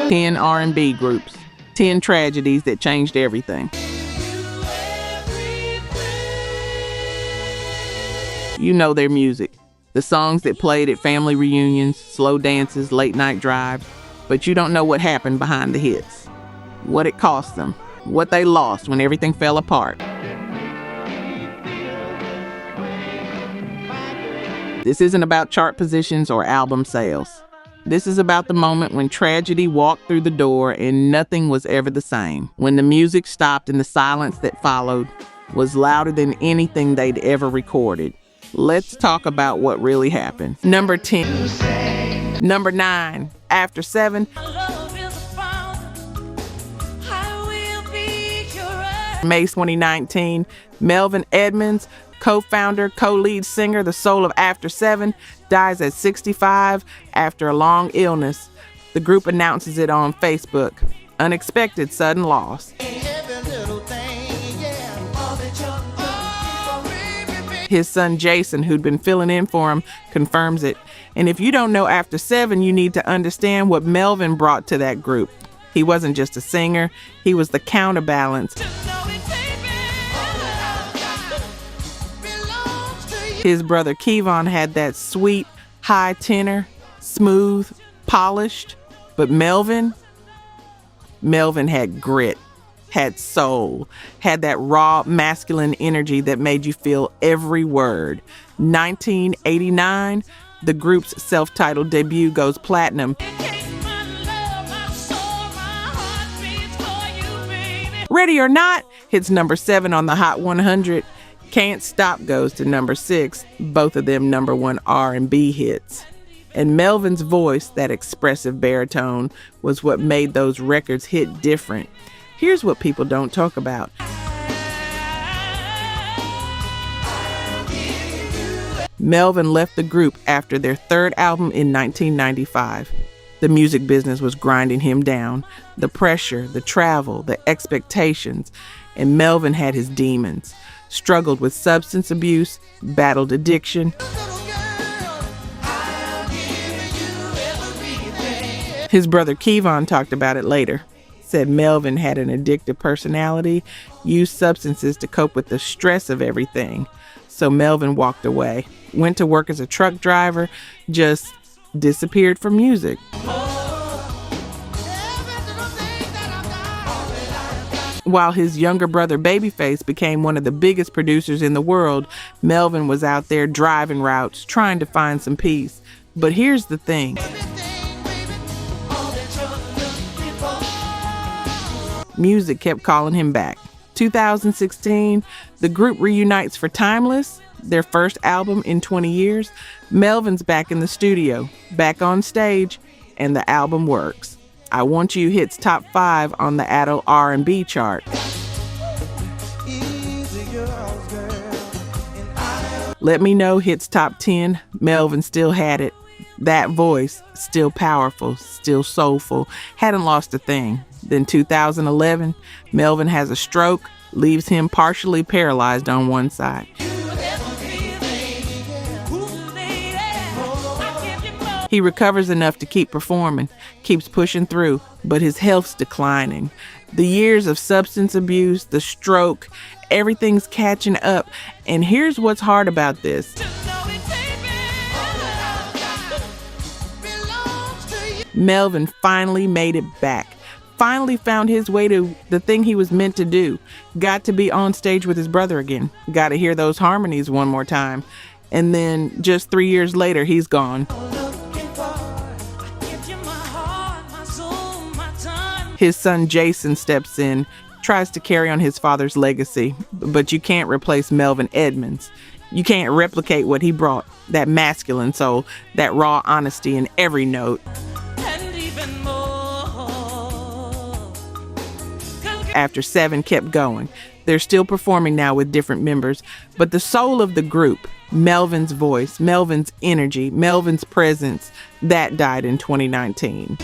10 R&B groups, 10 tragedies that changed everything. You know their music, the songs that played at family reunions, slow dances, late night drives, but you don't know what happened behind the hits, what it cost them, what they lost when everything fell apart. This isn't about chart positions or album sales. This is about the moment when tragedy walked through the door and nothing was ever the same. When the music stopped and the silence that followed was louder than anything they'd ever recorded. Let's talk about what really happened. Number 10. Number 9. After 7. May 2019, Melvin Edmonds, co-founder, co-lead singer, the soul of After 7, dies at 65 after a long illness. The group announces it on Facebook. Unexpected sudden loss. His son Jason, who'd been filling in for him, confirms it. And if you don't know After 7, you need to understand what Melvin brought to that group. He wasn't just a singer, he was the counterbalance. His brother DeVaughn had that sweet, high tenor, smooth, polished. But Melvin had grit, had soul, had that raw masculine energy that made you feel every word. 1989, the group's self-titled debut goes platinum. Ready or Not hits number 7 on the Hot 100. Can't Stop goes to number 6, both of them number 1 R&B hits. And Melvin's voice, that expressive baritone, was what made those records hit different. Here's what people don't talk about. Melvin left the group after their third album in 1995. The music business was grinding him down. The pressure, the travel, the expectations. And Melvin had his demons. Struggled with substance abuse, battled addiction. His brother DeVaughn talked about it later. Said Melvin had an addictive personality, used substances to cope with the stress of everything. So Melvin walked away, went to work as a truck driver, just disappeared from music. While his younger brother Babyface became one of the biggest producers in the world, Melvin was out there driving routes, trying to find some peace. But here's the thing. Music kept calling him back. 2016, the group reunites for Timeless, their first album in 20 years. Melvin's back in the studio, back on stage, and the album works. I Want You hits top 5 on the adult R&B chart. Let Me Know hits top 10. Melvin still had it. That voice, still powerful, still soulful, hadn't lost a thing. Then 2011, Melvin has a stroke, leaves him partially paralyzed on one side. He recovers enough to keep performing, keeps pushing through, but his health's declining. The years of substance abuse, the stroke, everything's catching up. And here's what's hard about this. Melvin finally made it back. Finally found his way to the thing he was meant to do. Got to be on stage with his brother again. Got to hear those harmonies one more time. And then just 3 years later, he's gone. His son Jason steps in, tries to carry on his father's legacy, but you can't replace Melvin Edmonds. You can't replicate what he brought, that masculine soul, that raw honesty in every note. After 7 kept going. They're still performing now with different members, but the soul of the group, Melvin's voice, Melvin's energy, Melvin's presence, that died in 2019.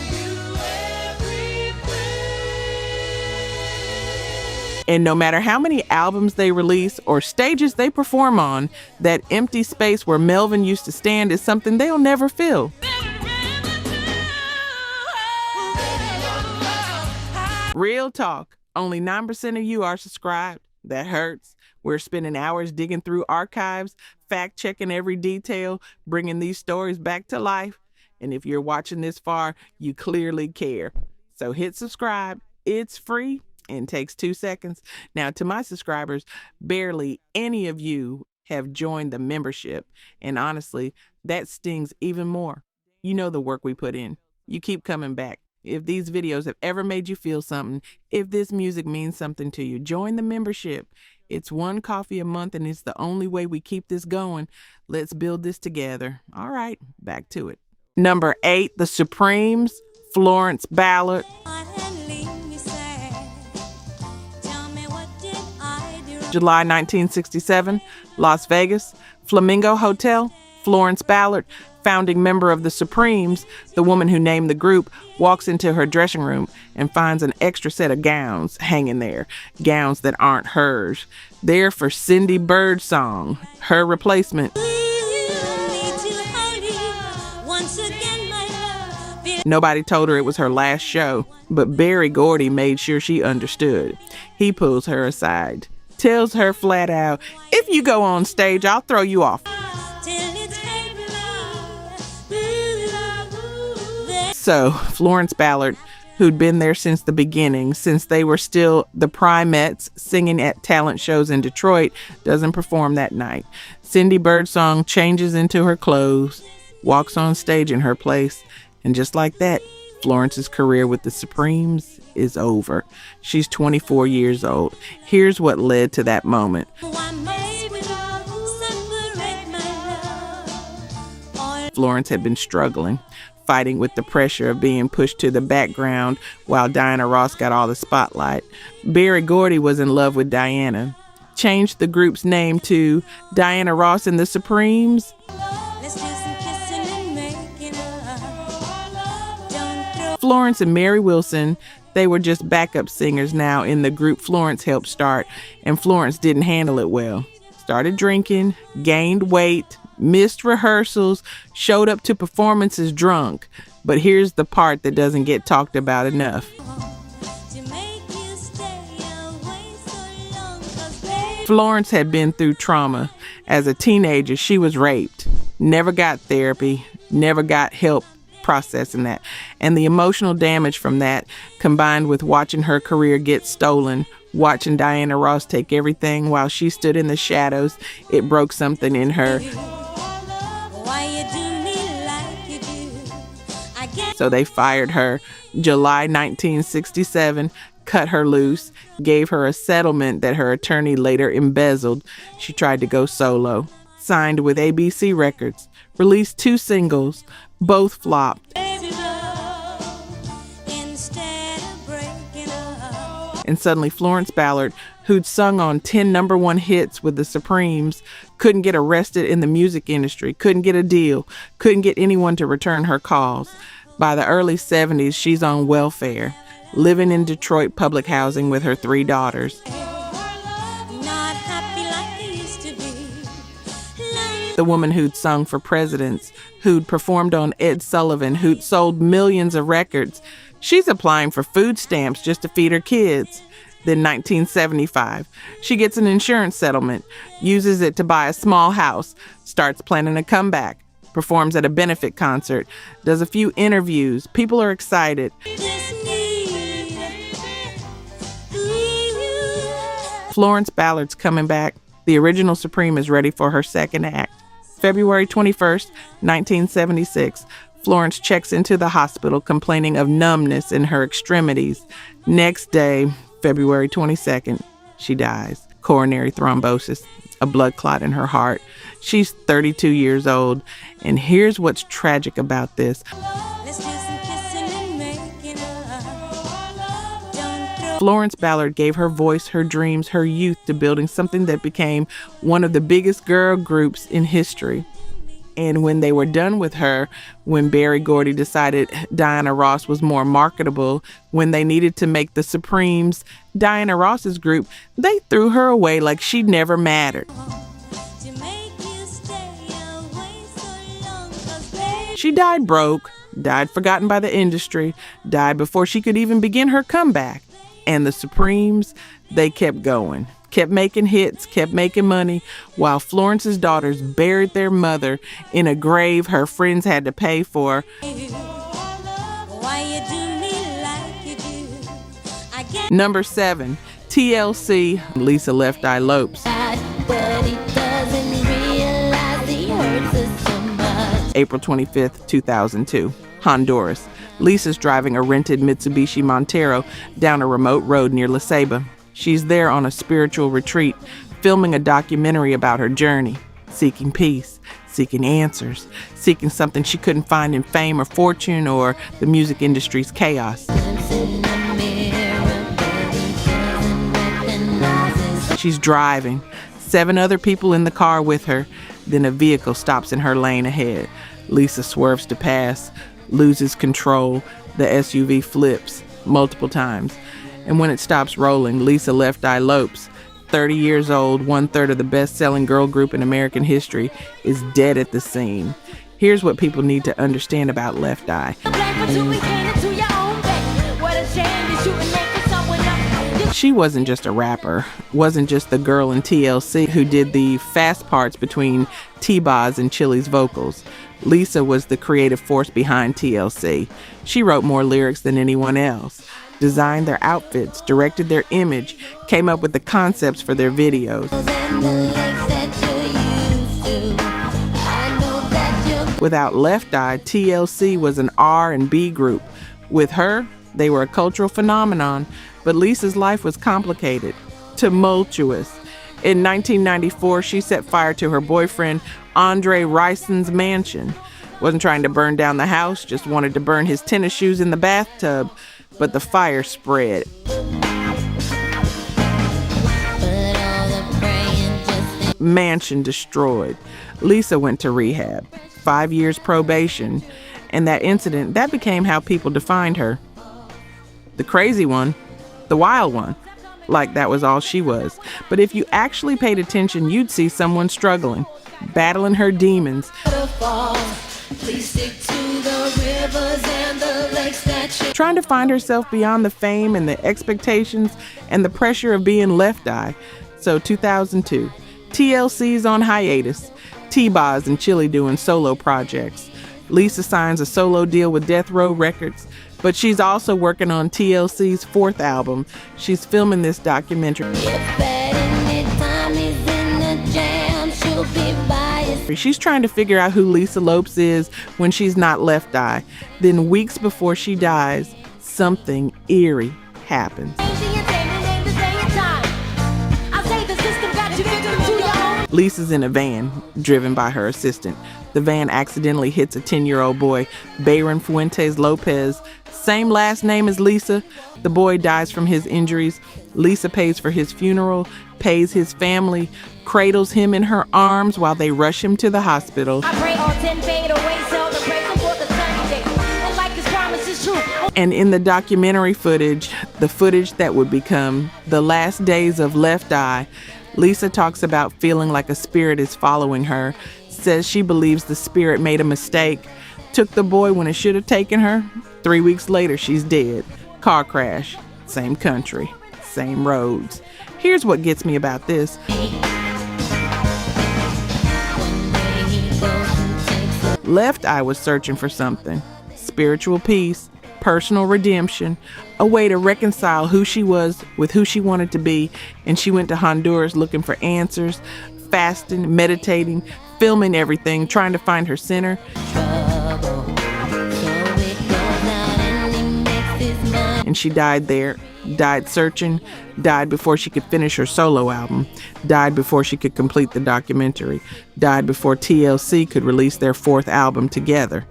And no matter how many albums they release or stages they perform on, that empty space where Melvin used to stand is something they'll never fill. Real talk, only 9% of you are subscribed. That hurts. We're spending hours digging through archives, fact-checking every detail, bringing these stories back to life. And if you're watching this far, you clearly care. So hit subscribe. It's free and takes 2 seconds. Now, to my subscribers, barely any of you have joined the membership. And honestly, that stings even more. You know the work we put in. You keep coming back. If these videos have ever made you feel something, if this music means something to you, join the membership. It's $1 coffee a month, and it's the only way we keep this going. Let's build this together. All right, back to it. Number 8, The Supremes, Florence Ballard. July 1967, Las Vegas, Flamingo Hotel. Florence Ballard, founding member of the Supremes, the woman who named the group, walks into her dressing room and finds an extra set of gowns hanging there, gowns that aren't hers. They're for Cindy Birdsong, her replacement. Nobody told her it was her last show, but Berry Gordy made sure she understood. He pulls her aside, tells her flat out, "If you go on stage, I'll throw you off." So Florence Ballard, who'd been there since the beginning, since they were still the Primettes singing at talent shows in Detroit, doesn't perform that night. Cindy Birdsong changes into her clothes, walks on stage in her place, and just like that, Florence's career with the Supremes is over. She's 24 years old. Here's what led to that moment. Florence had been struggling, fighting with the pressure of being pushed to the background while Diana Ross got all the spotlight. Berry Gordy was in love with Diana. Changed the group's name to Diana Ross and the Supremes. Florence and Mary Wilson, they were just backup singers now in the group Florence helped start, and Florence didn't handle it well. Started drinking, gained weight, missed rehearsals, showed up to performances drunk. But here's the part that doesn't get talked about enough. Florence had been through trauma. As a teenager, she was raped, never got therapy, never got help processing that. And the emotional damage from that, combined with watching her career get stolen, watching Diana Ross take everything while she stood in the shadows, it broke something in her. So they fired her. July 1967, cut her loose, gave her a settlement that her attorney later embezzled. She tried to go solo. Signed with ABC Records. Released 2 singles. Both flopped. And suddenly Florence Ballard, who'd sung on 10 #1 hits with the Supremes, couldn't get arrested in the music industry, couldn't get a deal, couldn't get anyone to return her calls. By the early 70s, she's on welfare, living in Detroit public housing with her 3 daughters. The woman who'd sung for presidents, who'd performed on Ed Sullivan, who'd sold millions of records. She's applying for food stamps just to feed her kids. Then 1975, she gets an insurance settlement, uses it to buy a small house, starts planning a comeback, performs at a benefit concert, does a few interviews. People are excited. Florence Ballard's coming back. The original Supreme is ready for her second act. February 21st, 1976, Florence checks into the hospital complaining of numbness in her extremities. Next day, February 22nd, she dies. Coronary thrombosis, a blood clot in her heart. She's 32 years old. And here's what's tragic about this. Florence Ballard gave her voice, her dreams, her youth to building something that became one of the biggest girl groups in history. And when they were done with her, when Berry Gordy decided Diana Ross was more marketable, when they needed to make the Supremes Diana Ross's group, they threw her away like she never mattered. She died broke, died forgotten by the industry, died before she could even begin her comeback. And the Supremes, they kept going, kept making hits, kept making money, while Florence's daughters buried their mother in a grave her friends had to pay for. Number 7, TLC, Lisa Left Eye Lopes. April 25th, 2002, Honduras. Lisa's driving a rented Mitsubishi Montero down a remote road near La Ceiba. She's there on a spiritual retreat, filming a documentary about her journey, seeking peace, seeking answers, seeking something she couldn't find in fame or fortune or the music industry's chaos. She's driving, 7 other people in the car with her. Then a vehicle stops in her lane ahead. Lisa swerves to pass, loses control. The SUV flips multiple times. And when it stops rolling, Lisa Left Eye Lopes, 30 years old, 1/3 of the best-selling girl group in American history, is dead at the scene. Here's what people need to understand about Left Eye. She wasn't just a rapper, wasn't just the girl in TLC who did the fast parts between T-Boz and Chili's vocals. Lisa was the creative force behind TLC. She wrote more lyrics than anyone else, designed their outfits, directed their image, came up with the concepts for their videos. Without Left Eye, TLC was an R&B group. With her, they were a cultural phenomenon, but Lisa's life was complicated, tumultuous. In 1994, she set fire to her boyfriend, Andre Rison's mansion. Wasn't trying to burn down the house, just wanted to burn his tennis shoes in the bathtub, but the fire spread. Mansion destroyed. Lisa went to rehab, 5 years probation, and that incident, that became how people defined her. The crazy one, the wild one, like that was all she was. But if you actually paid attention, you'd see someone struggling, battling her demons. Trying to find herself beyond the fame and the expectations and the pressure of being Left Eye. So 2002, TLC's on hiatus, T-Boz and Chili doing solo projects. Lisa signs a solo deal with Death Row Records, but she's also working on TLC's 4th album. She's filming this documentary. She's trying to figure out who Lisa Lopes is when she's not Left Eye. Then weeks before she dies, something eerie happens. Lisa's in a van, driven by her assistant. The van accidentally hits a 10-year-old boy, Bayron Fuentes Lopez, same last name as Lisa. The boy dies from his injuries. Lisa pays for his funeral, pays his family, cradles him in her arms while they rush him to the hospital. And in the documentary footage, the footage that would become the last days of Left Eye, Lisa talks about feeling like a spirit is following her, says she believes the spirit made a mistake, took the boy when it should have taken her. 3 weeks later, she's dead. Car crash. Same country. Same roads. Here's what gets me about this. Left Eye was searching for something. Spiritual peace, personal redemption, a way to reconcile who she was with who she wanted to be, and she went to Honduras looking for answers, fasting, meditating, filming everything, trying to find her center. And she died there, died searching, died before she could finish her solo album, died before she could complete the documentary, died before TLC could release their 4th album together.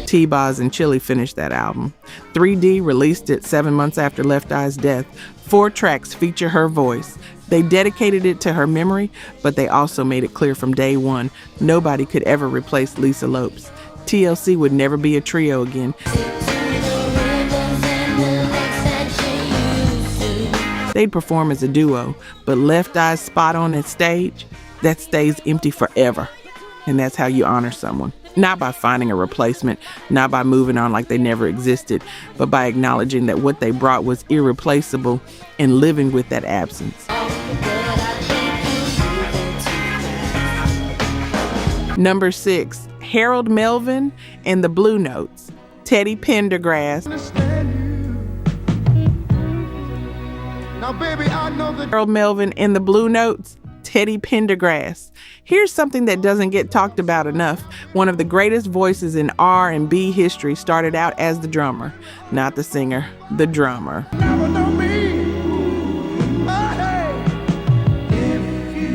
T-Boz and Chili finished that album. 3D released it 7 months after Left Eye's death. 4 tracks feature her voice. They dedicated it to her memory, but they also made it clear from day one, nobody could ever replace Lisa Lopes. TLC would never be a trio again. They'd perform as a duo, but Left Eye's spot on that stage, that stays empty forever. And that's how you honor someone. Not by finding a replacement, not by moving on like they never existed, but by acknowledging that what they brought was irreplaceable and living with that absence. Number 6, Harold Melvin and the Blue Notes, Teddy Pendergrass. Now, baby, I know that Harold Melvin and the Blue Notes, Teddy Pendergrass. Here's something that doesn't get talked about enough. One of the greatest voices in R&B history started out as the drummer, not the singer, the drummer.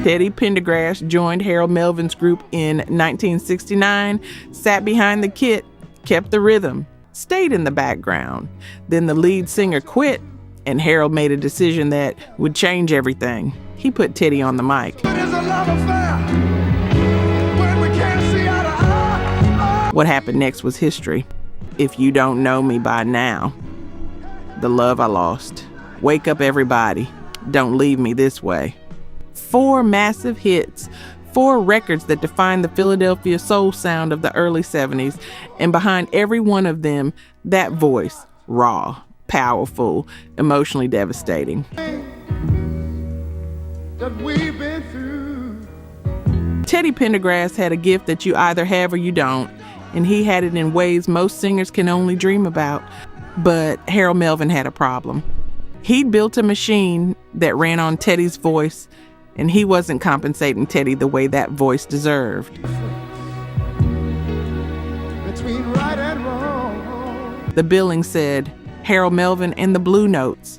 Teddy Pendergrass joined Harold Melvin's group in 1969, sat behind the kit, kept the rhythm, stayed in the background. Then the lead singer quit, and Harold made a decision that would change everything. He put Teddy on the mic. What happened next was history. If you don't know me by now, The Love I Lost, Wake Up Everybody, Don't Leave Me This Way. 4 massive hits, 4 records that defined the Philadelphia soul sound of the early 70s, and behind every one of them, that voice, raw, powerful, emotionally devastating. That we've been through. Teddy Pendergrass had a gift that you either have or you don't, and he had it in ways most singers can only dream about. But Harold Melvin had a problem. He'd built a machine that ran on Teddy's voice, and he wasn't compensating Teddy the way that voice deserved. Between right and wrong. The billing said, Harold Melvin and the Blue Notes.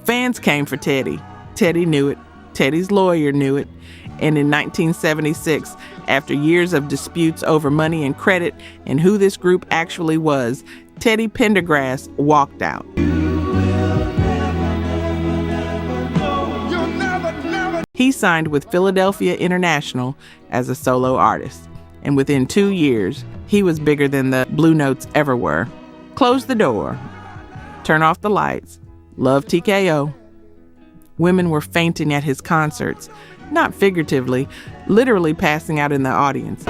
Fans came for Teddy. Teddy knew it. Teddy's lawyer knew it. And in 1976, after years of disputes over money and credit and who this group actually was, Teddy Pendergrass walked out. He signed with Philadelphia International as a solo artist. And within 2 years, he was bigger than the Blue Notes ever were. Close the door. Turn off the lights. Love TKO. Women were fainting at his concerts, not figuratively, literally passing out in the audience.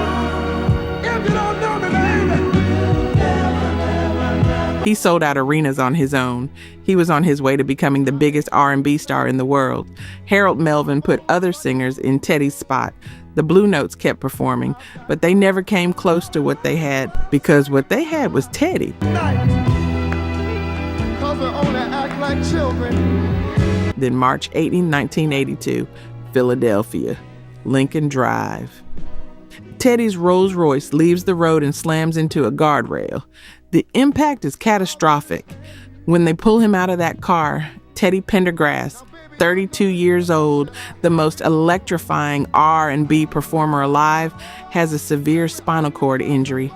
He sold out arenas on his own. He was on his way to becoming the biggest R&B star in the world. Harold Melvin put other singers in Teddy's spot. The Blue Notes kept performing, but they never came close to what they had, because what they had was Teddy. Then March 18, 1982, Philadelphia, Lincoln Drive. Teddy's Rolls Royce leaves the road and slams into a guardrail. The impact is catastrophic. When they pull him out of that car, Teddy Pendergrass, 32 years old, the most electrifying R&B performer alive, has a severe spinal cord injury.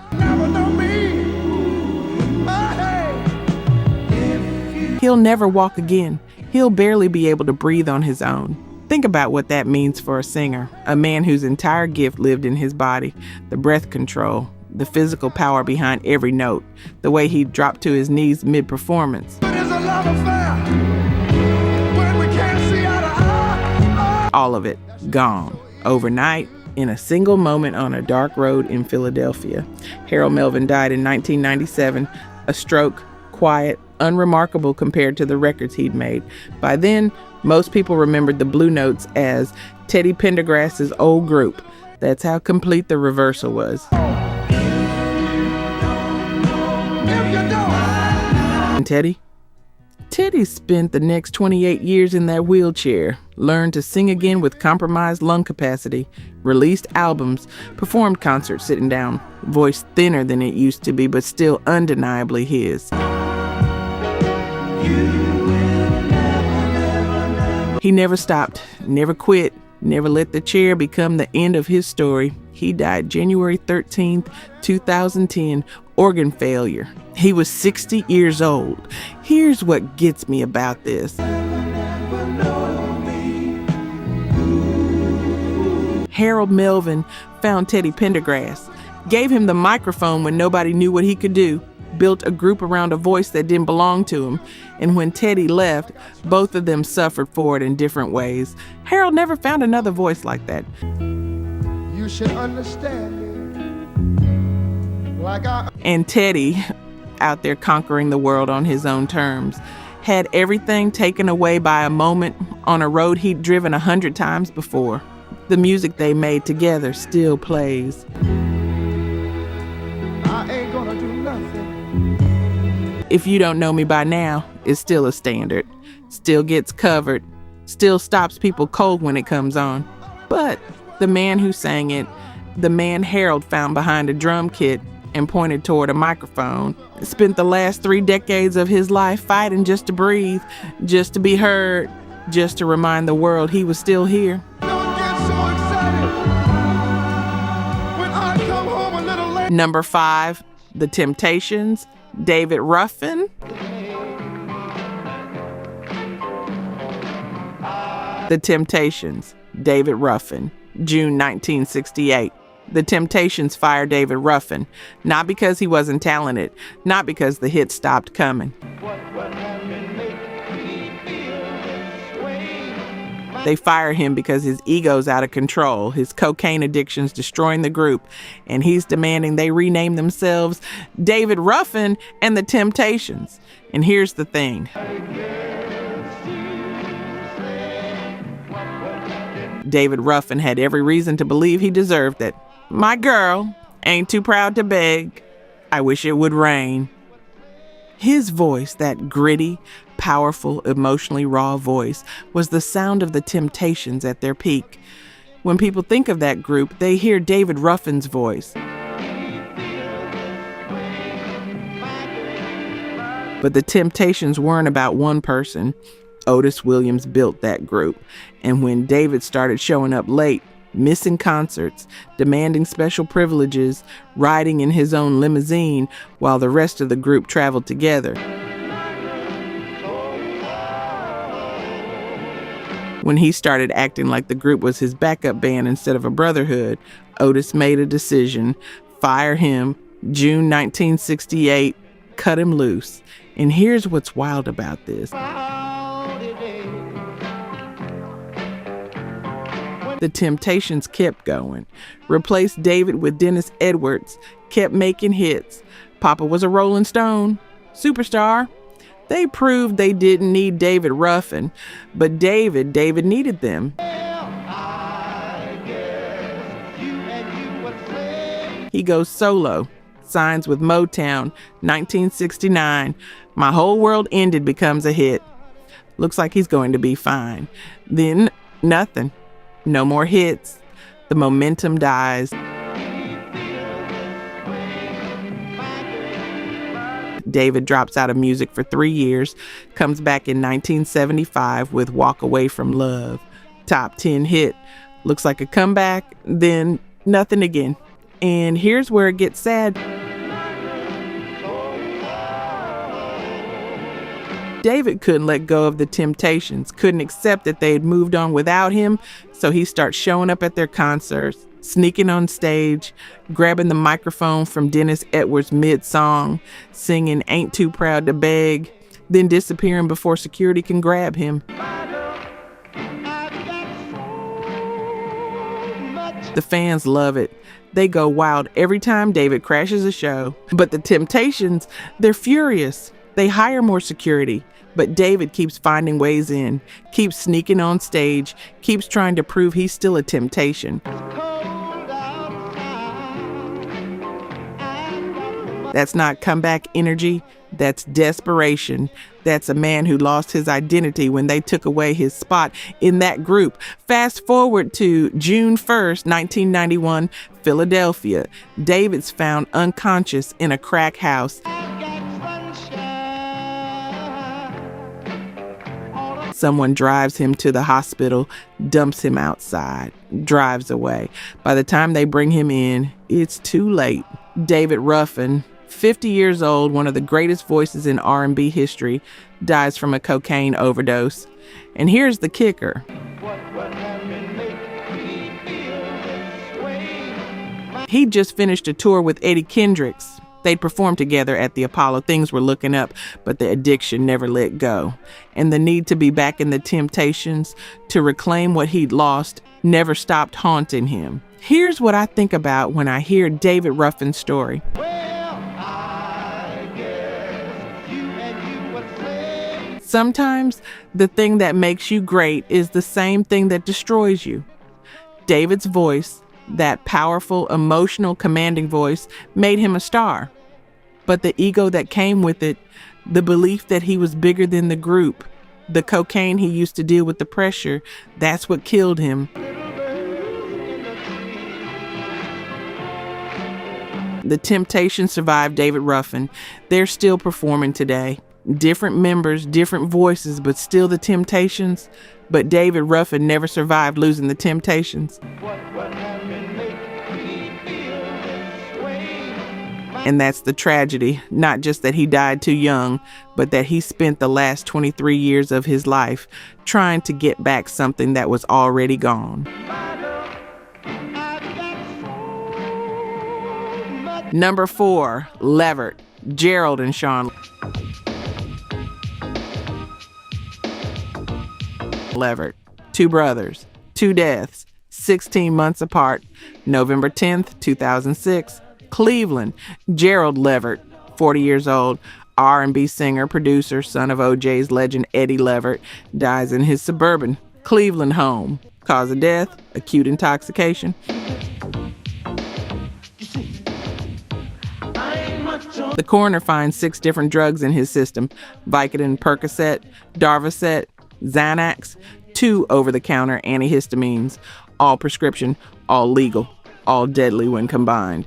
He'll never walk again. He'll barely be able to breathe on his own. Think about what that means for a singer, a man whose entire gift lived in his body, the breath control, the physical power behind every note, the way he dropped to his knees mid-performance. All of it gone, overnight, in a single moment on a dark road in Philadelphia. Harold Melvin died in 1997, a stroke, quiet, unremarkable compared to the records he'd made. By then, most people remembered the Blue Notes as Teddy Pendergrass's old group. That's how complete the reversal was. And Teddy spent the next 28 years in that wheelchair, learned to sing again with compromised lung capacity, released albums, performed concerts sitting down, voice thinner than it used to be, but still undeniably his. He never stopped, never quit, never let the chair become the end of his story. He died January 13th, 2010, organ failure. He was 60 years old. Here's what gets me about this. Harold Melvin found Teddy Pendergrass, gave him the microphone when nobody knew what he could do, built a group around a voice that didn't belong to him, and when Teddy left, both of them suffered for it in different ways. Harold never found another voice like that. You should understand me. And Teddy, out there conquering the world on his own terms, had everything taken away by a moment on a road he'd driven 100 times before. The music they made together still plays. I ain't gonna do nothing. If You Don't Know Me By Now is still a standard, still gets covered, still stops people cold when it comes on. But the man who sang it, the man Harold found behind a drum kit and pointed toward a microphone, spent the last 3 decades of his life fighting just to breathe, just to be heard, just to remind the world he was still here. Don't get so excited when I come home a little late. Number 5, The Temptations, David Ruffin. The Temptations, David Ruffin, June 1968. The Temptations fired David Ruffin, not because he wasn't talented, not because the hits stopped coming. They fire him because his ego's out of control, his cocaine addiction's destroying the group, and he's demanding they rename themselves David Ruffin and the Temptations. And here's the thing. David Ruffin had every reason to believe he deserved it. My girl ain't too proud to beg. I wish it would rain. His voice, that gritty, powerful, emotionally raw voice, was the sound of the Temptations at their peak. When people think of that group, they hear David Ruffin's voice. But the Temptations weren't about one person. Otis Williams built that group. And when David started showing up late, missing concerts, demanding special privileges, riding in his own limousine while the rest of the group traveled together. When he started acting like the group was his backup band instead of a brotherhood, Otis made a decision: fire him, June 1968, cut him loose. And here's what's wild about this. The Temptations kept going, replaced David with Dennis Edwards, kept making hits. Papa was a Rolling Stone, superstar. They proved they didn't need David Ruffin, but David needed them. He goes solo, signs with Motown, 1969. My Whole World Ended becomes a hit. Looks like he's going to be fine. Then, nothing. No more hits. The momentum dies. David drops out of music for 3 years, comes back in 1975 with Walk Away From Love. Top 10 hit. Looks like a comeback, then nothing again. And here's where it gets sad. David couldn't let go of the Temptations, couldn't accept that they had moved on without him, so he starts showing up at their concerts, sneaking on stage, grabbing the microphone from Dennis Edwards mid-song, singing Ain't Too Proud to Beg, then disappearing before security can grab him. The fans love it. They go wild every time David crashes a show. But the Temptations, they're furious. They hire more security, but David keeps finding ways in, keeps sneaking on stage, keeps trying to prove he's still a temptation. That's not comeback energy, that's desperation. That's a man who lost his identity when they took away his spot in that group. Fast forward to June 1st, 1991, Philadelphia. David's found unconscious in a crack house. Someone drives him to the hospital, dumps him outside, drives away. By the time they bring him in, it's too late. David Ruffin, 50 years old, one of the greatest voices in R&B history, dies from a cocaine overdose. And here's the kicker. He'd just finished a tour with Eddie Kendricks. They'd performed together at the Apollo. Things were looking up, but the addiction never let go. And the need to be back in the Temptations, to reclaim what he'd lost, never stopped haunting him. Here's what I think about when I hear David Ruffin's story. Sometimes the thing that makes you great is the same thing that destroys you. David's voice, that powerful, emotional, commanding voice, made him a star. But the ego that came with it, the belief that he was bigger than the group, the cocaine he used to deal with the pressure, that's what killed him. The Temptations survived David Ruffin. They're still performing today. Different members, different voices, but still the Temptations. But David Ruffin never survived losing the Temptations. And that's the tragedy, not just that he died too young, but that he spent the last 23 years of his life trying to get back something that was already gone. Number 4, Levert, Gerald and Sean Levert. 2 brothers, 2 deaths, 16 months apart. November 10th, 2006. Cleveland, Gerald Levert, 40 years old, R&B singer, producer, son of OJ's legend Eddie Levert, dies in his suburban Cleveland home. Cause of death, acute intoxication. The coroner finds 6 different drugs in his system: Vicodin, Percocet, Darvocet, Xanax, 2 over-the-counter antihistamines, all prescription, all legal, all deadly when combined.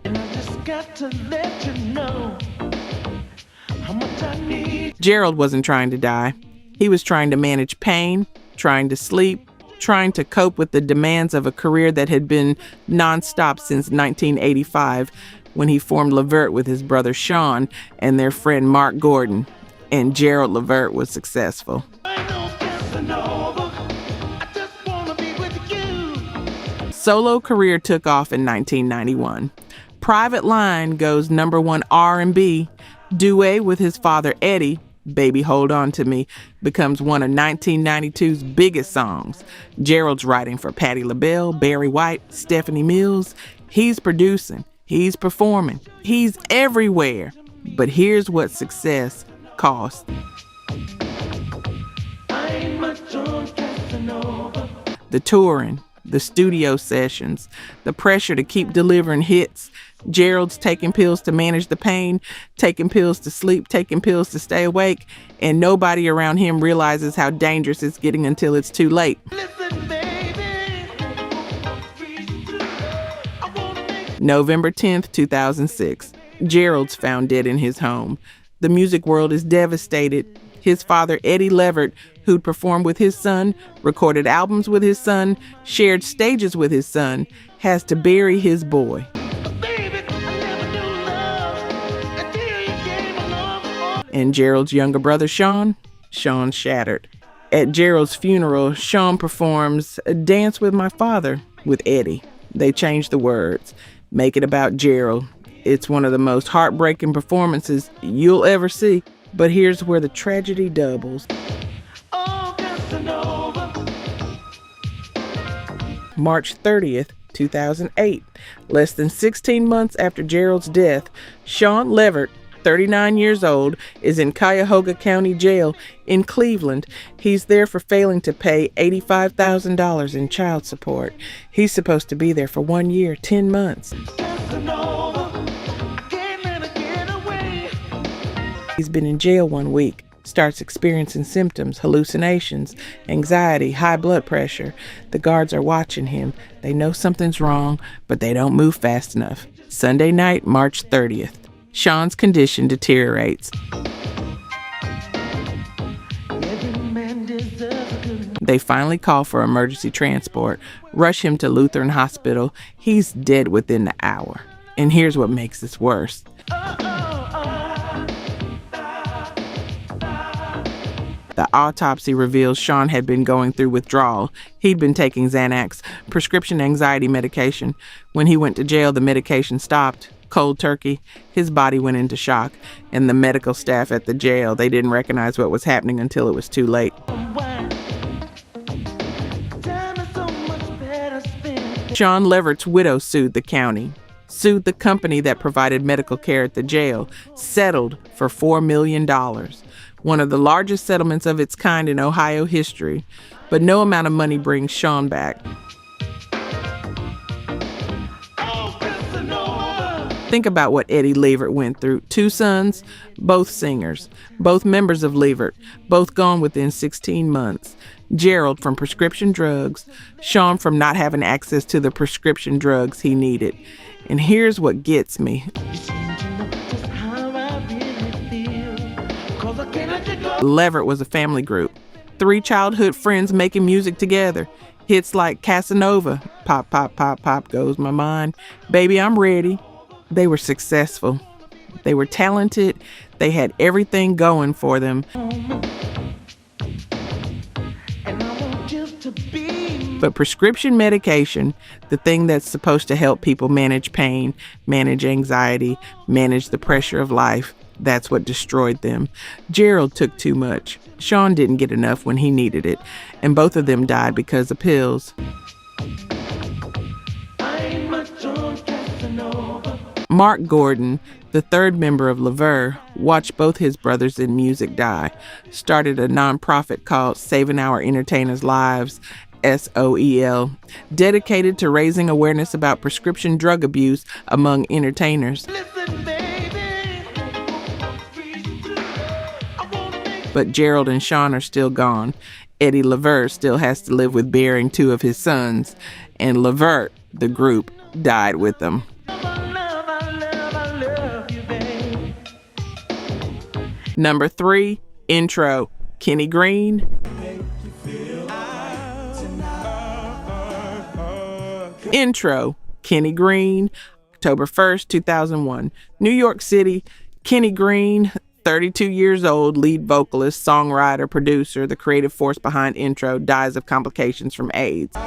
Gerald wasn't trying to die. He was trying to manage pain, trying to sleep, trying to cope with the demands of a career that had been nonstop since 1985, when he formed Levert with his brother Sean and their friend Mark Gordon. And Gerald Levert was successful. Solo career took off in 1991. Private Line goes number 1 R&B. Duet with his father Eddie, Baby Hold On To Me, becomes one of 1992's biggest songs. Gerald's writing for Patti LaBelle, Barry White, Stephanie Mills. He's producing, he's performing, he's everywhere. But here's what success cost. The touring, the studio sessions, the pressure to keep delivering hits. Gerald's taking pills to manage the pain, taking pills to sleep, taking pills to stay awake, and nobody around him realizes how dangerous it's getting until it's too late. November 10th, 2006. Gerald's found dead in his home. The music world is devastated. His father, Eddie Levert, who'd performed with his son, recorded albums with his son, shared stages with his son, has to bury his boy. And Gerald's younger brother, Sean's shattered. At Gerald's funeral, Sean performs Dance With My Father with Eddie. They change the words, make it about Gerald. It's one of the most heartbreaking performances you'll ever see. But here's where the tragedy doubles. March 30th, 2008. Less than 16 months after Gerald's death, Sean Levert, 39 years old, is in Cuyahoga County Jail in Cleveland. He's there for failing to pay $85,000 in child support. He's supposed to be there for 1 year, 10 months. He's been in jail 1 week, starts experiencing symptoms, hallucinations, anxiety, high blood pressure. The guards are watching him. They know something's wrong, but they don't move fast enough. Sunday night, March 30th. Sean's condition deteriorates. They finally call for emergency transport, rush him to Lutheran Hospital. He's dead within the hour. And here's what makes this worse. The autopsy reveals Sean had been going through withdrawal. He'd been taking Xanax, prescription anxiety medication. When he went to jail, the medication stopped. Cold turkey. His body went into shock. And the medical staff at the jail, they didn't recognize what was happening until it was too late. Sean Levert's widow sued the county, sued the company that provided medical care at the jail, settled for $4 million. one of the largest settlements of its kind in Ohio history. But no amount of money brings Sean back. Think about what Eddie Levert went through. 2 sons, both singers, both members of Levert, both gone within 16 months. Gerald from prescription drugs, Sean from not having access to the prescription drugs he needed. And here's what gets me. Levert was a family group. 3 childhood friends making music together. Hits like Casanova, pop, pop, pop, pop goes my mind. Baby, I'm ready. They were successful. They were talented. They had everything going for them. But prescription medication, the thing that's supposed to help people manage pain, manage anxiety, manage the pressure of life, that's what destroyed them. Gerald took too much. Sean didn't get enough when he needed it, and both of them died because of pills. Mark Gordon, the 3rd member of Levert, watched both his brothers in music die, started a nonprofit called Saving Our Entertainers' Lives, SOEL, dedicated to raising awareness about prescription drug abuse among entertainers. But Gerald and Sean are still gone. Eddie Levert still has to live with bearing 2 of his sons, and Levert, the group, died with them. Number 3, intro, Kenny Greene. Intro, Kenny Greene, October 1st, 2001. New York City, Kenny Greene, 32 years old, lead vocalist, songwriter, producer, the creative force behind Intro, dies of complications from AIDS.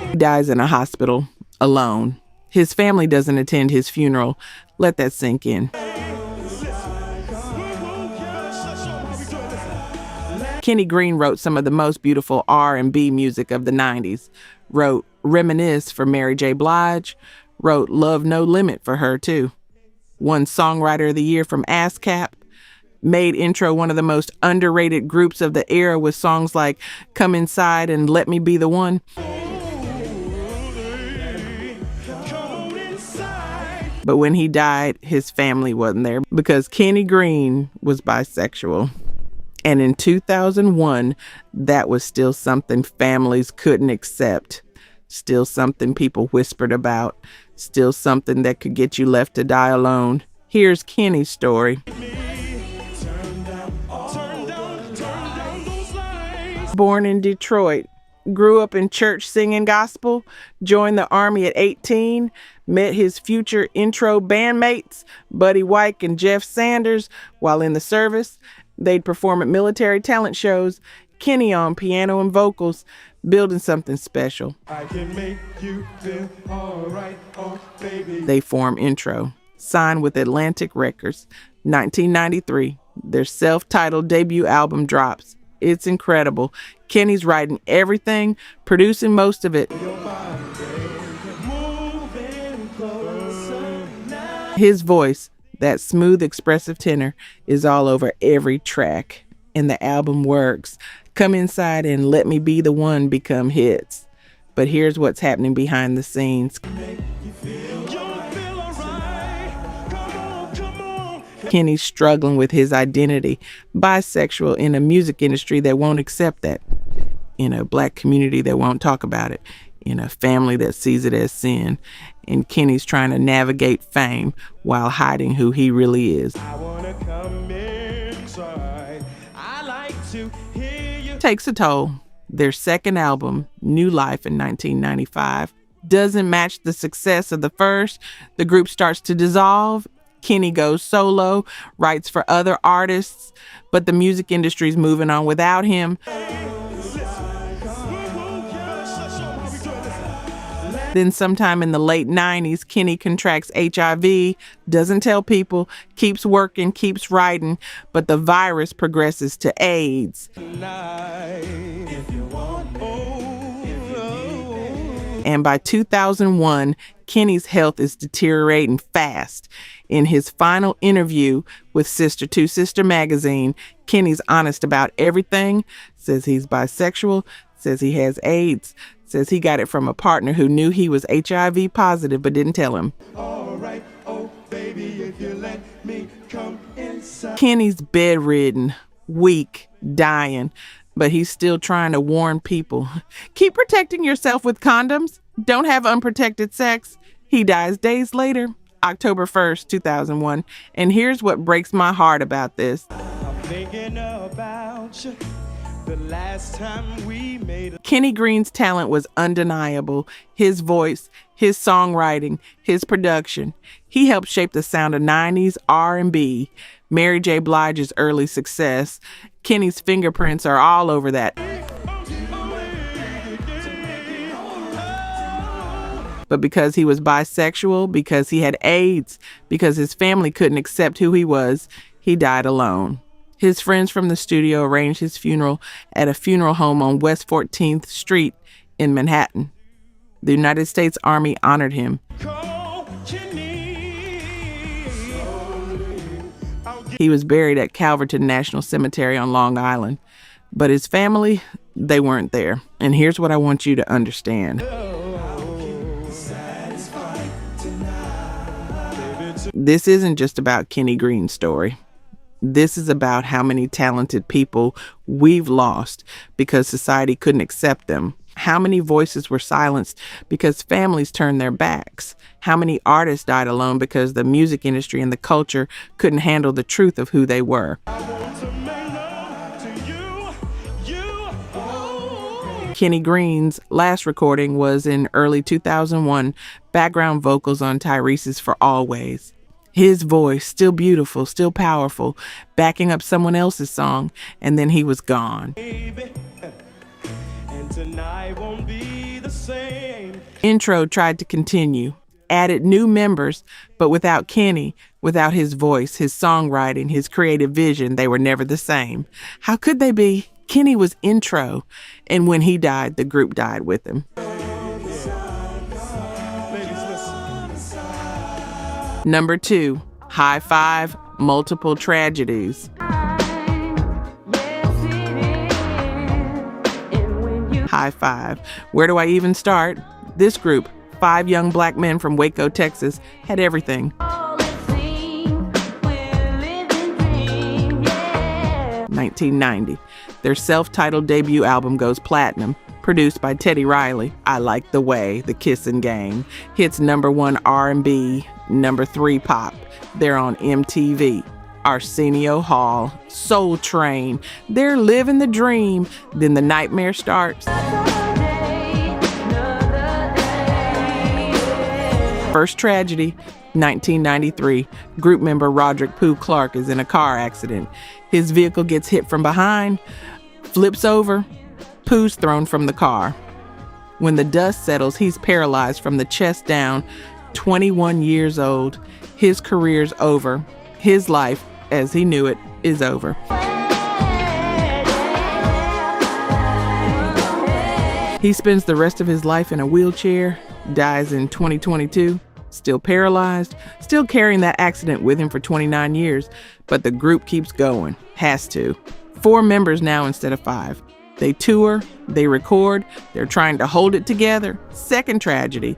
He dies in a hospital, alone. His family doesn't attend his funeral. Let that sink in. Kenny Greene wrote some of the most beautiful R&B music of the 90s. Wrote Reminisce for Mary J. Blige. Wrote Love No Limit for her, too. Won Songwriter of the Year from ASCAP. Made Intro one of the most underrated groups of the era with songs like Come Inside and Let Me Be the One. But when he died, his family wasn't there because Kenny Greene was bisexual. And in 2001, that was still something families couldn't accept. Still something people whispered about. Still something that could get you left to die alone. Here's Kenny's story. Born in Detroit. Grew up in church singing gospel, joined the Army at 18, met his future Intro bandmates, Buddy White and Jeff Sanders, while in the service. They'd perform at military talent shows, Kenny on piano and vocals, building something special. I can make you feel all right, oh baby. They form Intro, signed with Atlantic Records. 1993, their self-titled debut album drops. It's incredible. Kenny's writing everything, producing most of it. His voice, that smooth, expressive tenor, is all over every track, and the album works. Come Inside and Let Me Be the One become hits. But here's what's happening behind the scenes. Kenny's struggling with his identity, bisexual, in a music industry that won't accept that, in a black community that won't talk about it, in a family that sees it as sin. And Kenny's trying to navigate fame while hiding who he really is. I wanna come inside. I like to hear you. Takes a toll. Their second album, New Life in 1995, doesn't match the success of the first. The group starts to dissolve. Kenny goes solo, writes for other artists, but the music industry's moving on without him. Then sometime in the late 90s, Kenny contracts HIV, doesn't tell people, keeps working, keeps writing, but the virus progresses to AIDS. And by 2001, Kenny's health is deteriorating fast. In his final interview with Sister to Sister magazine, Kenny's honest about everything, says he's bisexual, says he has AIDS, says he got it from a partner who knew he was HIV positive but didn't tell him. All right, oh baby, if you let me come inside. Kenny's bedridden, weak, dying, but he's still trying to warn people. Keep protecting yourself with condoms. Don't have unprotected sex. He dies days later, October 1st, 2001. And here's what breaks my heart about this. I'm thinking about you. The last time we made Kenny Greene's talent was undeniable. His voice, his songwriting, his production. He helped shape the sound of 90s R&B. Mary J. Blige's early success. Kenny's fingerprints are all over that. But because he was bisexual, because he had AIDS, because his family couldn't accept who he was, he died alone. His friends from the studio arranged his funeral at a funeral home on West 14th Street in Manhattan. The United States Army honored him. He was buried at Calverton National Cemetery on Long Island. But his family, they weren't there. And here's what I want you to understand. This isn't just about Kenny Greene's story. This is about how many talented people we've lost because society couldn't accept them. How many voices were silenced because families turned their backs. How many artists died alone because the music industry and the culture couldn't handle the truth of who they were. Kenny Greene's last recording was in early 2001, background vocals on Tyrese's For Always. His voice, still beautiful, still powerful, backing up someone else's song, and then he was gone. And tonight won't be the same. Intro tried to continue, added new members, but without Kenny, without his voice, his songwriting, his creative vision, they were never the same. How could they be? Kenny was Intro, and when he died, the group died with him. Number 2, High Five, Multiple Tragedies. High Five. Where do I even start? This group, 5 young black men from Waco, Texas, had everything. 1990. Their self-titled debut album goes platinum, produced by Teddy Riley. I Like the Way, The Kissin' Game. Hits number 1 R&B, number 3 pop. They're on MTV. Arsenio Hall, Soul Train. They're living the dream. Then the nightmare starts. First tragedy, 1993. Group member Roderick Pooh Clark is in a car accident. His vehicle gets hit from behind, flips over, Pooh's thrown from the car. When the dust settles, he's paralyzed from the chest down, 21 years old. His career's over. His life, as he knew it, is over. He spends the rest of his life in a wheelchair, dies in 2022, still paralyzed, still carrying that accident with him for 29 years, but the group keeps going. Has to. 4 members now instead of 5. They tour, they record, they're trying to hold it together. Second tragedy.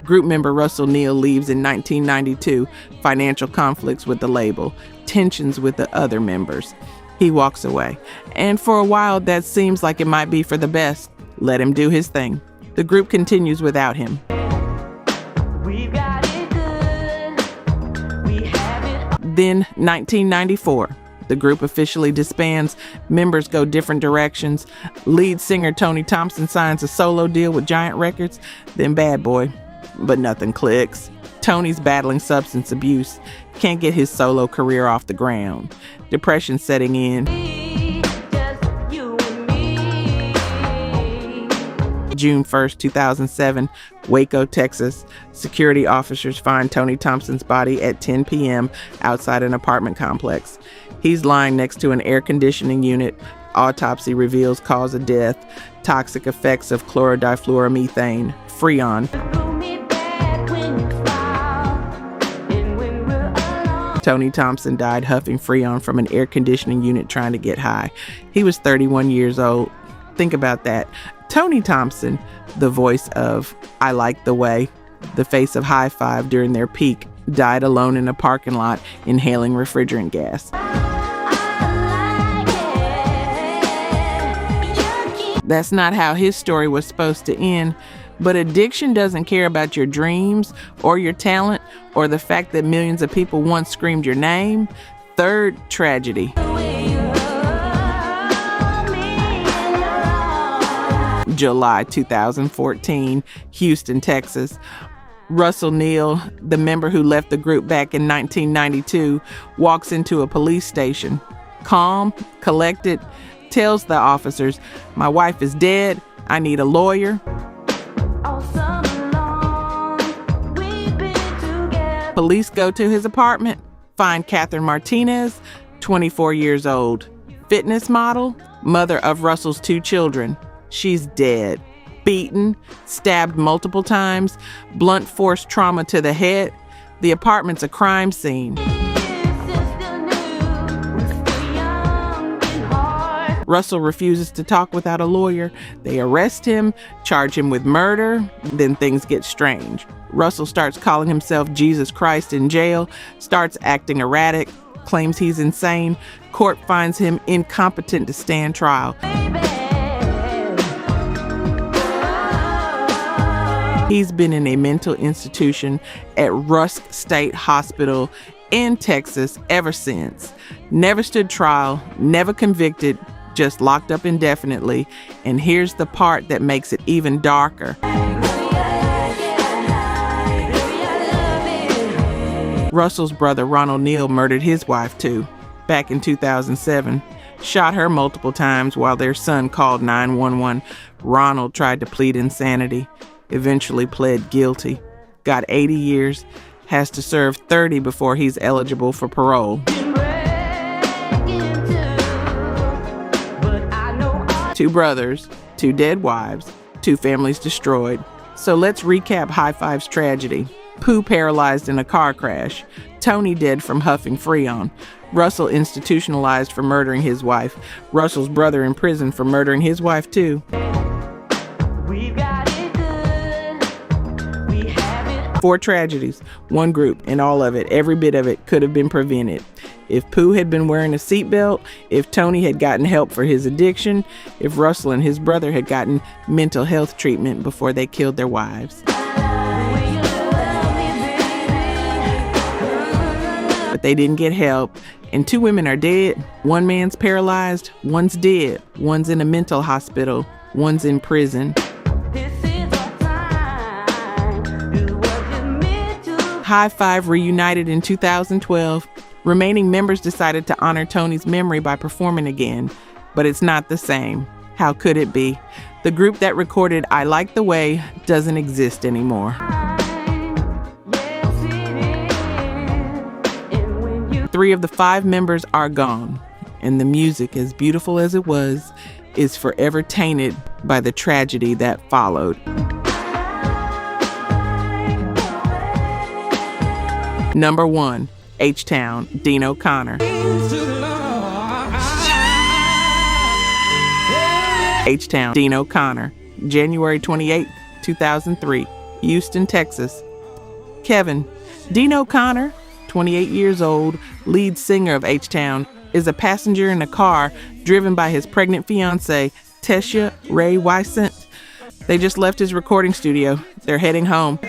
Group member Russell Neal leaves in 1992. Financial conflicts with the label, tensions with the other members. He walks away. And for a while, that seems like it might be for the best. Let him do his thing. The group continues without him. Then, 1994, the group officially disbands. Members go different directions. Lead singer Tony Thompson signs a solo deal with Giant Records, then Bad Boy. But nothing clicks. Tony's battling substance abuse. Can't get his solo career off the ground. Depression setting in. June 1st, 2007, Waco, Texas. Security officers find Tony Thompson's body at 10 p.m. outside an apartment complex. He's lying next to an air conditioning unit. Autopsy reveals cause of death. toxic effects of chlorodifluoromethane, Freon. Tony Thompson died huffing Freon from an air conditioning unit trying to get high. He was 31 years old. Think about that. Tony Thompson, the voice of I Like the Way, the face of High Five during their peak, died alone in a parking lot inhaling refrigerant gas. That's not how his story was supposed to end, but addiction doesn't care about your dreams or your talent or the fact that millions of people once screamed your name. Third tragedy. July 2014, Houston, Texas. Russell Neal, the member who left the group back in 1992, walks into a police station. Calm, collected, tells the officers, "My wife is dead. I need a lawyer." Police go to his apartment, find Catherine Martinez, 24 years old, fitness model, mother of Russell's 2 children. She's dead, beaten, stabbed multiple times, blunt force trauma to the head. The apartment's a crime scene. Russell refuses to talk without a lawyer. They arrest him, charge him with murder, then things get strange. Russell starts calling himself Jesus Christ in jail, starts acting erratic, claims he's insane. Court finds him incompetent to stand trial. He's been in a mental institution at Rusk State Hospital in Texas ever since. Never stood trial, never convicted, just locked up indefinitely. And here's the part that makes it even darker. Russell's brother Ronald Neal murdered his wife too, back in 2007. Shot her multiple times while their son called 911. Ronald tried to plead insanity, eventually pled guilty, got 80 years, has to serve 30 before he's eligible for parole. 2 brothers, 2 dead wives, 2 families destroyed. So let's recap High Five's tragedy. Pooh paralyzed in a car crash. Tony dead from huffing Freon. Russell institutionalized for murdering his wife. Russell's brother in prison for murdering his wife too. 4 tragedies, 1 group, and all of it, every bit of it, could have been prevented. If Pooh had been wearing a seatbelt, if Tony had gotten help for his addiction, if Russell and his brother had gotten mental health treatment before they killed their wives. But they didn't get help, and 2 women are dead. 1 man's paralyzed, 1's dead, 1's in a mental hospital, 1's in prison. High Five reunited in 2012. Remaining members decided to honor Tony's memory by performing again, but it's not the same. How could it be? The group that recorded I Like the Way doesn't exist anymore. 3 of the 5 members are gone, and the music, as beautiful as it was, is forever tainted by the tragedy that followed. Number 1, H-Town, Dino Conner. H-Town, Dino Conner, January 28, 2003, Houston, Texas. Kevin. Dino Conner, 28 years old, lead singer of H-Town, is a passenger in a car driven by his pregnant fiancée, Tesha Ray Wysant. They just left his recording studio. They're heading home.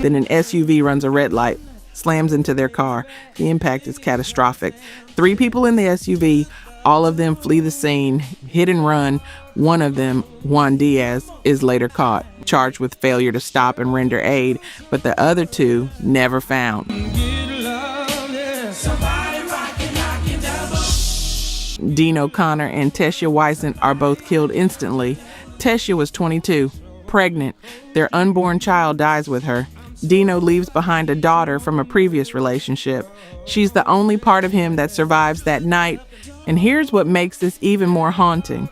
Then an SUV runs a red light, slams into their car. The impact is catastrophic. 3 people in the SUV, all of them flee the scene, hit and run. One of them, Juan Diaz, is later caught, charged with failure to stop and render aid, but the other 2 never found. Dino Conner and Tesha Wysant are both killed instantly. Tesha was 22, pregnant. Their unborn child dies with her. Dino leaves behind a daughter from a previous relationship. She's the only part of him that survives that night. And here's what makes this even more haunting.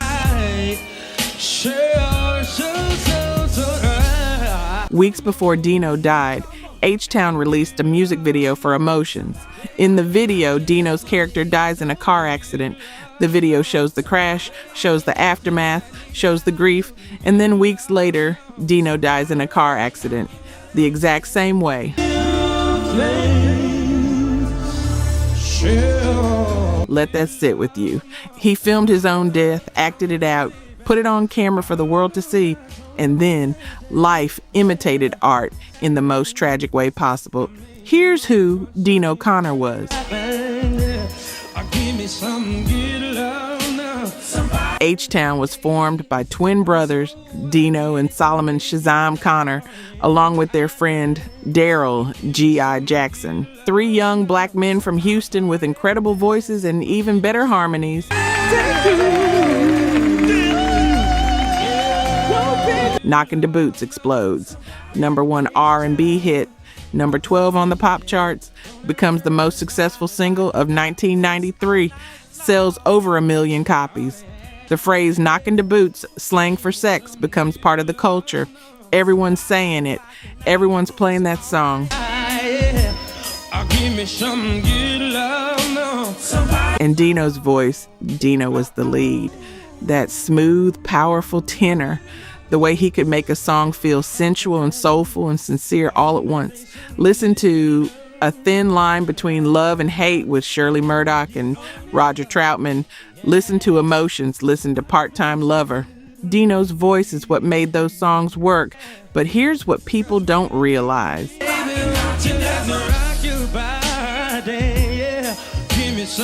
Weeks before Dino died, H-Town released a music video for Emotions. In the video, Dino's character dies in a car accident. The video shows the crash, shows the aftermath, shows the grief, and then weeks later, Dino dies in a car accident. The exact same way. Let that sit with you. He filmed his own death, acted it out, put it on camera for the world to see, and then life imitated art in the most tragic way possible. Here's who Dino Conner was. H-Town was formed by twin brothers, Dino and Solomon Shazam Conner, along with their friend Gerald G.I. Jackson. 3 young black men from Houston with incredible voices and even better harmonies. Knockin' the Boots explodes. #1 R&B hit, number 12 on the pop charts, becomes the most successful single of 1993, sells over 1 million copies. The phrase knockin' the boots, slang for sex, becomes part of the culture. Everyone's saying it. Everyone's playing that song. And Dino's voice, Dino was the lead. That smooth, powerful tenor. The way he could make a song feel sensual and soulful and sincere all at once. Listen to A Thin Line Between Love and Hate with Shirley Murdoch and Roger Troutman. Listen to Emotions. Listen to Part-Time Lover. Dino's voice is what made those songs work. But here's what people don't realize.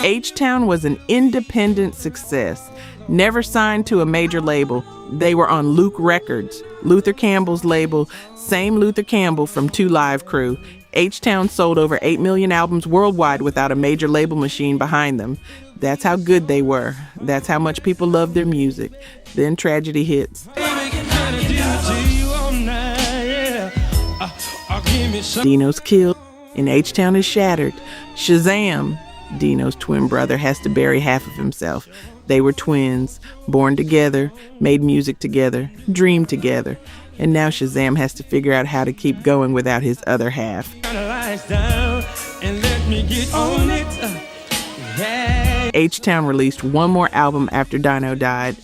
H-Town was an independent success. Never signed to a major label. They were on Luke Records, Luther Campbell's label, same Luther Campbell from 2 Live Crew. H-Town sold over 8 million albums worldwide without a major label machine behind them. That's how good they were. That's how much people loved their music. Then tragedy hits. Dino's killed and H-Town is shattered. Shazam, Dino's twin brother, has to bury half of himself. They were twins, born together, made music together, dreamed together. And now Shazam has to figure out how to keep going without his other half. H-Town released one more album after Dino died,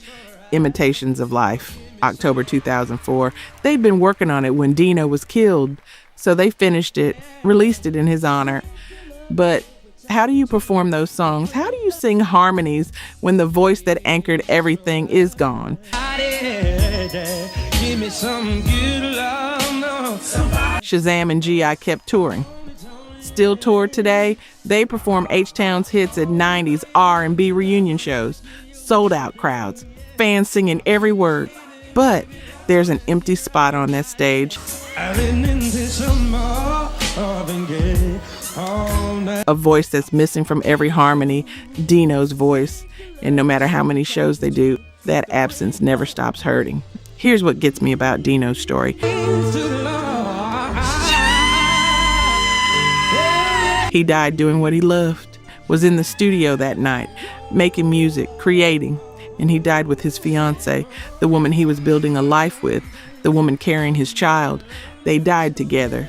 Imitations of Life, October 2004. They'd been working on it when Dino was killed, so they finished it, released it in his honor. But how do you perform those songs? How do you sing harmonies when the voice that anchored everything is gone? Shazam and G.I. kept touring. Still tour today. They perform H-Town's hits at 90s R&B reunion shows. Sold out crowds. Fans singing every word. But there's an empty spot on that stage. A voice that's missing from every harmony, Dino's voice. And no matter how many shows they do, that absence never stops hurting. Here's what gets me about Dino's story. He died doing what he loved, was in the studio that night, making music, creating, and he died with his fiancée, the woman he was building a life with, the woman carrying his child. They died together.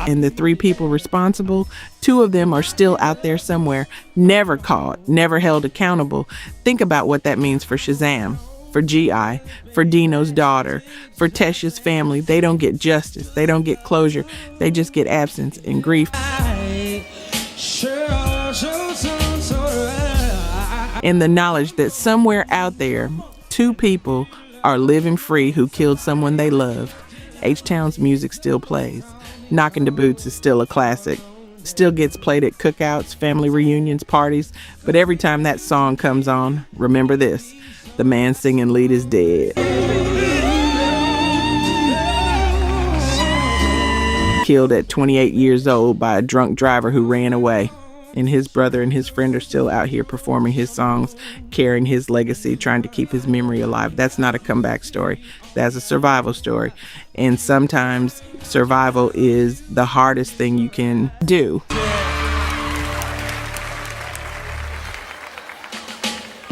And the 3 people responsible, 2 of them are still out there somewhere, never caught, never held accountable. Think about what that means for Shazam, for G.I., for Dino's daughter, for Tesha's family. They don't get justice. They don't get closure. They just get absence and grief. And the knowledge that somewhere out there, 2 people are living free who killed someone they loved. H-Town's music still plays. Knockin' the Boots is still a classic. Still gets played at cookouts, family reunions, parties. But every time that song comes on, remember this: the man singing lead is dead. Killed at 28 years old by a drunk driver who ran away. And his brother and his friend are still out here performing his songs, carrying his legacy, trying to keep his memory alive. That's not a comeback story. That's a survival story. And sometimes survival is the hardest thing you can do.